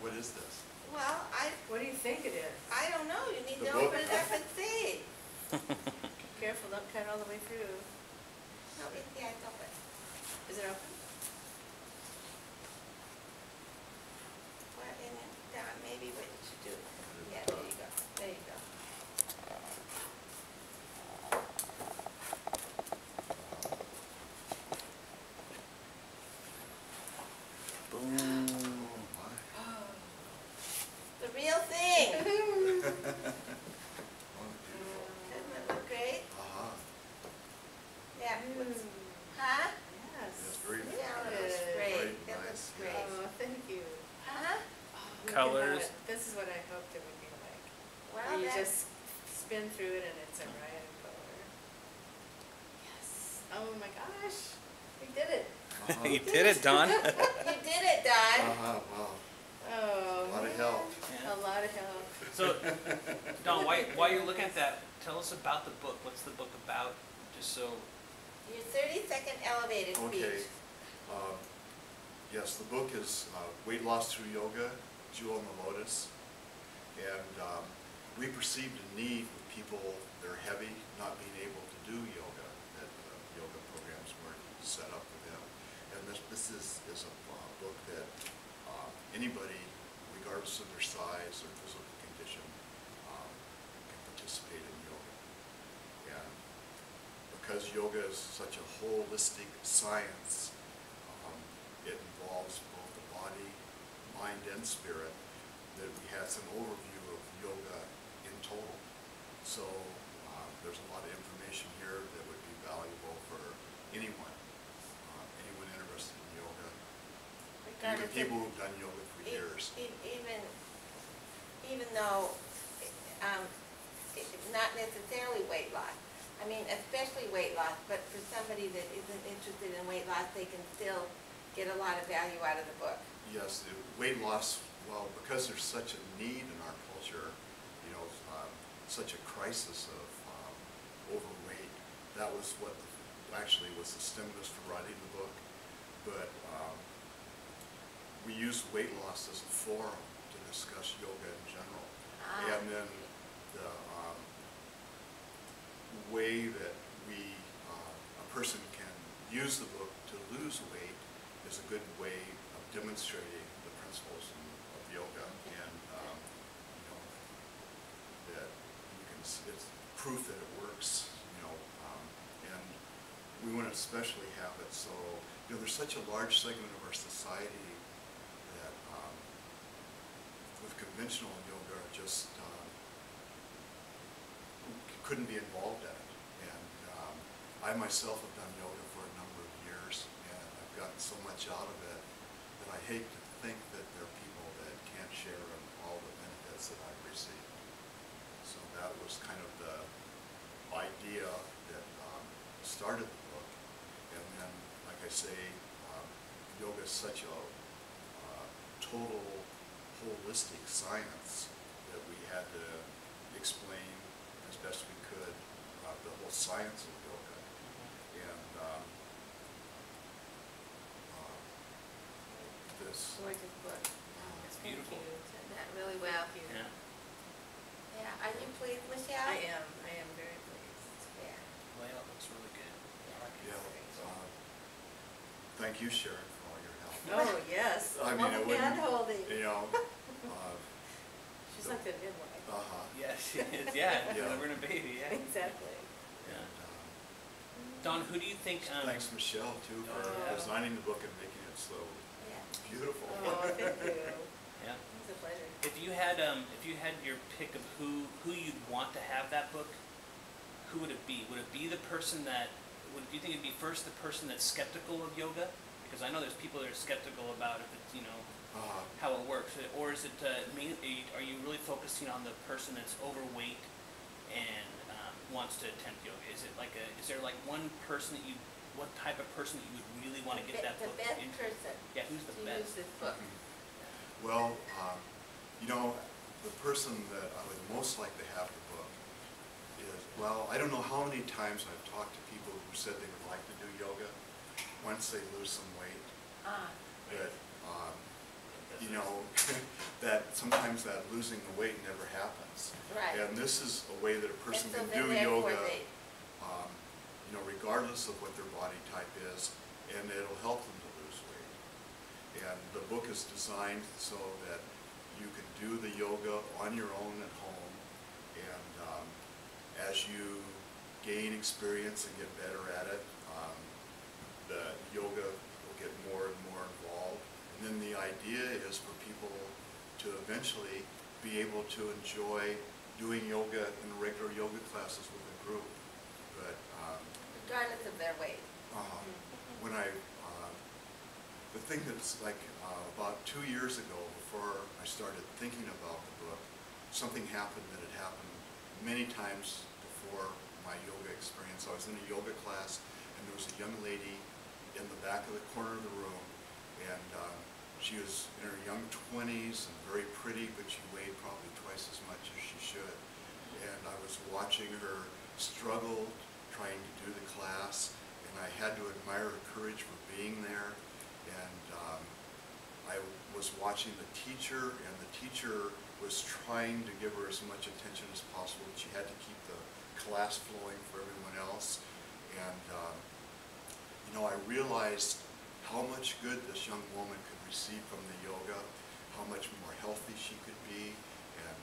What is this? Well, What do you think it is? I don't know, you need The to book? open it up and see. Careful, don't cut all the way through. No, yeah, it's open. Is it open? Well, in it, down, maybe what you should do. Yeah, there you go, there you go. Boom. Oh, The real thing. my. Oh, beautiful. Doesn't it look great? Uh-huh. Yeah, what's, huh? Yes. That's very, Yeah, it Good. looks great, Very it looks nice, great. Oh, thank you. Huh? Oh, we can Colors. have it. This is what I hoped it would be like. Well, You that, just spin through it and it's a riot of color. Yes. Oh my gosh, we did it. Uh-huh. You did it, Don. you did it, Don. Uh-huh, wow. Oh. A lot of help. A lot of help. So, Don, while you're looking at that, tell us about the book. What's the book about? Just so. Your 30-second elevator Okay. speech. Yes, the book is Weight Loss Through Yoga, Jewel in the Lotus. And we perceived a need with people that are heavy, not being able to do yoga, that yoga programs weren't set up for them. And this is a book that anybody, regardless of their size or physical condition, can participate in yoga. And because yoga is such a holistic science, it involves both the body, mind, and spirit, that we had some overview of yoga in total. So there's a lot of information here that would be valuable for anyone, anyone interested in yoga, even Regardless of- people who've done yoga for years. Even though, not necessarily weight loss. I mean, especially weight loss, but for somebody that isn't interested in weight loss, they can still get a lot of value out of the book. Yes, the weight loss, well, because there's such a need in our culture, you know, such a crisis of overweight, that was what actually was the stimulus for writing the book. But we used weight loss as a forum to discuss yoga in general. And then the way that a person can use the book to lose weight is a good way of demonstrating the principles of yoga, and you know, that you can, it's proof that it works, you know, and we want to especially have it so, you know, there's such a large segment of our society that with conventional yoga just couldn't be involved in it. And I myself have done yoga for a number of years, and I've gotten so much out of it that I hate to think that there are people that can't share in all the benefits that I've received. So that was kind of the idea that started the book. And then, like I say, yoga is such a total holistic science that we had to explain as best we could the whole science of yoga. And this, Gorgeous book. It's beautiful. Done that really well. Thank you. Yeah. Yeah, are you pleased, Michelle? I am very pleased. Yeah. Layout looks really good. I like it. yeah, thank you, Sharon, for all your help. Oh, yes. I mean, it wouldn't, Hand-holding. you know, She's like the midwife. Yeah, she is. Yeah, Yeah. delivering a baby. Yeah. Exactly. Yeah. Don, who do you think? thanks, Michelle, too, for Yeah. designing the book and making it so Yeah. beautiful. Oh, thank you. Yeah. It's a pleasure. If you had your pick of who you'd want to have that book, who would it be? Would it be the person that? Do you think it'd be first the person that's skeptical of yoga? Because I know there's people that are skeptical about if it's, you know, how it works, or is it are you really focusing on the person that's overweight and wants to attempt yoga? Is there like one person that what type of person that you would really want to get that book The best into? person Yeah, who's the to use best? this book. Well, you know, the person that I would most like to have the book is, well, I don't know how many times I've talked to people who said they would like to do yoga once they lose some weight, Ah, but, you know, that sometimes that losing the weight never happens. Right. And this is a way that a person And so can then do therefore yoga, they- you know, regardless of what their body type is, and it'll help them to lose weight. And the book is designed so that you can do the yoga on your own at home, and as you gain experience and get better at it, the yoga will get more and more involved. And then the idea is for people to eventually be able to enjoy doing yoga in regular yoga classes with a group. But regardless of their weight. when the thing that's like about 2 years ago, before I started thinking about the book, something happened that had happened many times before my yoga experience. I was in a yoga class, and there was a young lady in the back of the corner of the room, and she was in her young 20s and very pretty, but she weighed probably twice as much as she should. And I was watching her struggle trying to do the class, and I had to admire her courage for being there. And I was watching the teacher, and the teacher was trying to give her as much attention as possible. She had to keep the class flowing for everyone else. And you know, I realized how much good this young woman could receive from the yoga, how much more healthy she could be, and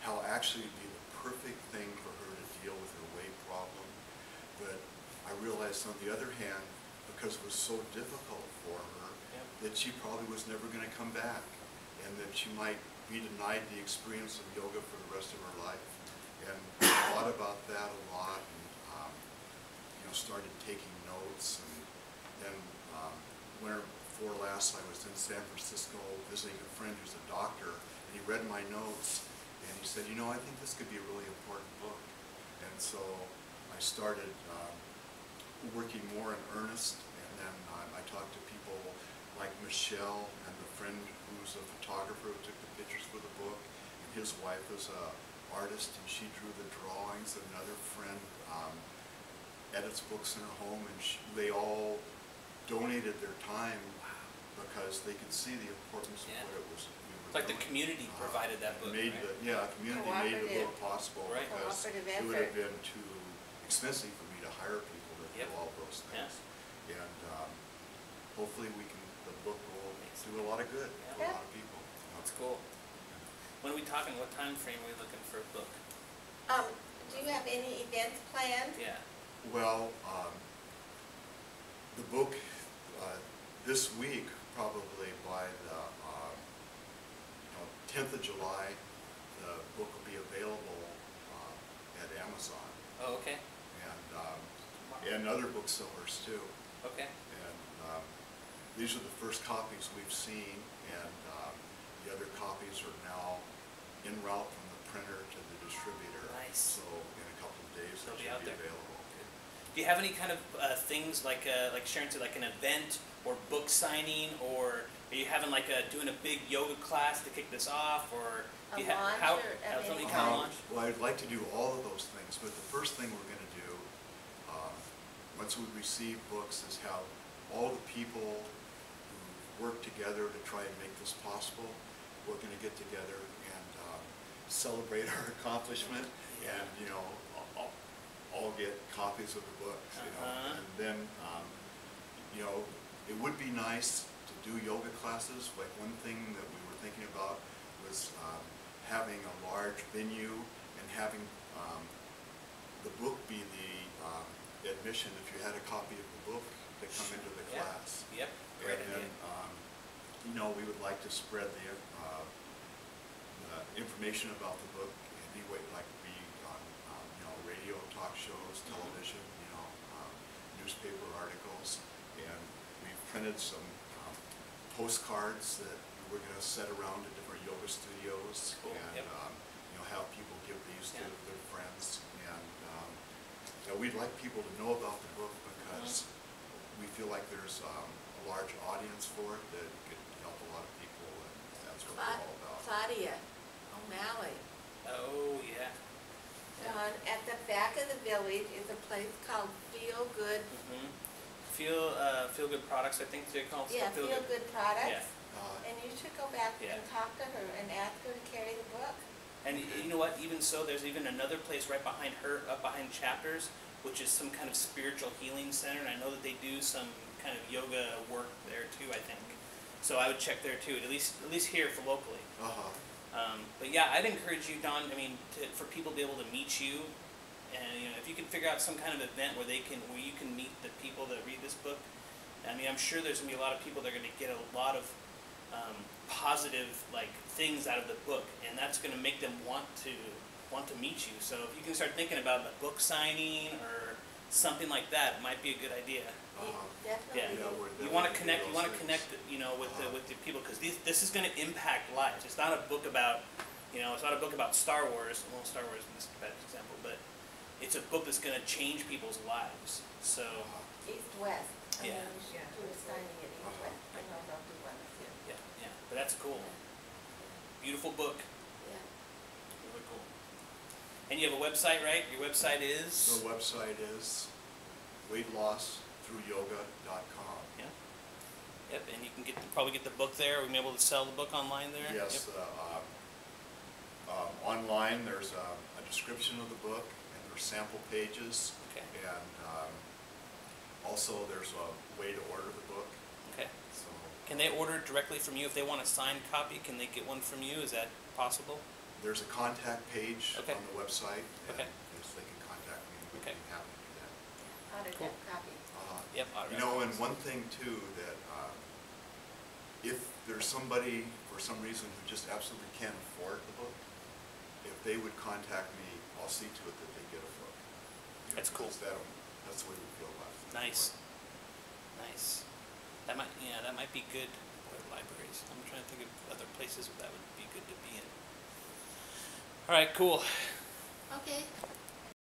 how actually it'd be the perfect thing for her to deal with her weight problem. But I realized on the other hand, because it was so difficult for her, that she probably was never going to come back, and that she might be denied the experience of yoga for the rest of her life. And I thought about that a lot, and you know, started taking notes. And then winter before last, I was in San Francisco visiting a friend who's a doctor, and he read my notes, and he said, you know, I think this could be a really important book. And so I started working more in earnest, and then I talked to people like Michelle and the friend who's a photographer who took the pictures for the book, and his wife is an artist, and she drew the drawings. And another friend edits books in her home, and they all donated their time because they could see the importance of what it was we were It's like the doing. community provided that book, Made right? community made the book possible, Right. because Cooperative it would have effort. been too expensive for me to hire people to do all those Yeah. things. And hopefully the book will do a lot of good to a Yeah. lot of people. That's cool. When are we talking, what time frame are we looking for a book? Do you have any events planned? Yeah. Well, the book, this week, probably by the 10th of July, the book will be available at Amazon Oh, okay. and other booksellers too. Okay. And these are the first copies we've seen, and the other copies are now en route from the printer to the distributor. Nice. So in a couple of days, They'll they be should out be there. available. Do you have any kind of things like Sharon said, like an event or book signing, or are you having like doing a big yoga class to kick this off, or A do you launch how, or, I have mean- somebody kind of launch? Well, I'd like to do all of those things, but the first thing we're going to do, once we receive books, is have all the people who work together to try and make this possible. We're going to get together and celebrate our accomplishment, Yeah. and you know, all get copies of the books. You know, Uh-huh. and then you know, it would be nice to do yoga classes. Like one thing that we were thinking about was having a large venue and having the book be the admission. If you had a copy of the book, to come into the Yeah. class. Yep. Great And then, idea. you know, we would like to spread the information about the book anyway, like be on, you know, radio, talk shows, television, you know, newspaper articles. And we've printed some postcards that we're going to set around at different yoga studios. Cool. And, Yep. you know, have people give these to Yeah. their friends. And, you know, we'd like people to know about the book because we feel like there's a large audience for it that could help a lot of people, and that's what we're all about. Claudia O'Malley. Oh yeah. John, at the back of the village is a place called Feel Good. Mm-hmm. Feel good products, I think they call it. Yeah, Feel Good Products. And you should go back Yeah. and talk to her and ask her to carry the book. And you know what, even so, there's even another place right behind her, up behind Chapters, which is some kind of spiritual healing center, and I know that they do some kind of yoga work there too, I think. So I would check there too, at least here for locally. But yeah, I'd encourage you, Don, I mean, for people to be able to meet you, and you know, if you can figure out some kind of event where you can meet the people that read this book. I mean, I'm sure there's gonna be a lot of people that are gonna get a lot of positive things out of the book, and that's gonna make them want to meet you. So if you can start thinking about a book signing or something like that, it might be a good idea. Definitely. You want to connect. You want to connect. You know, with the people, because this is going to impact lives. It's not a book about, it's not a book about Star Wars. Well, Star Wars is a bad example, but it's a book that's going to change people's lives. So East-West. I Yeah. mean, you should do a signing at East-West. I know they'll do one this year. yeah. But that's cool. Beautiful book. Yeah. Really cool. And you have a website, right? Your website is. The website is weightlosstroughyoga.com. Yeah. Yep. And you can probably get the book there. We'll be able to sell the book online there. Yes, Yep. online there's a description of the book, and there's sample pages. Okay. And also there's a way to order the book. Okay. So Can they order directly from you if they want a signed copy? Can they get one from you? Is that possible? there's a contact page Okay. on the website, and Okay. yes, they can contact me. We'd Okay. be happy to do that. Autograph copy. Yep. You know, and one thing too, that if there's somebody for some reason who just absolutely can't afford the book, if they would contact me, I'll see to it that they get a book. That's cool. Because that's the way we feel about it. Nice. Nice. That might be good for libraries. I'm trying to think of other places where that would be good to be in. All right, cool. Okay.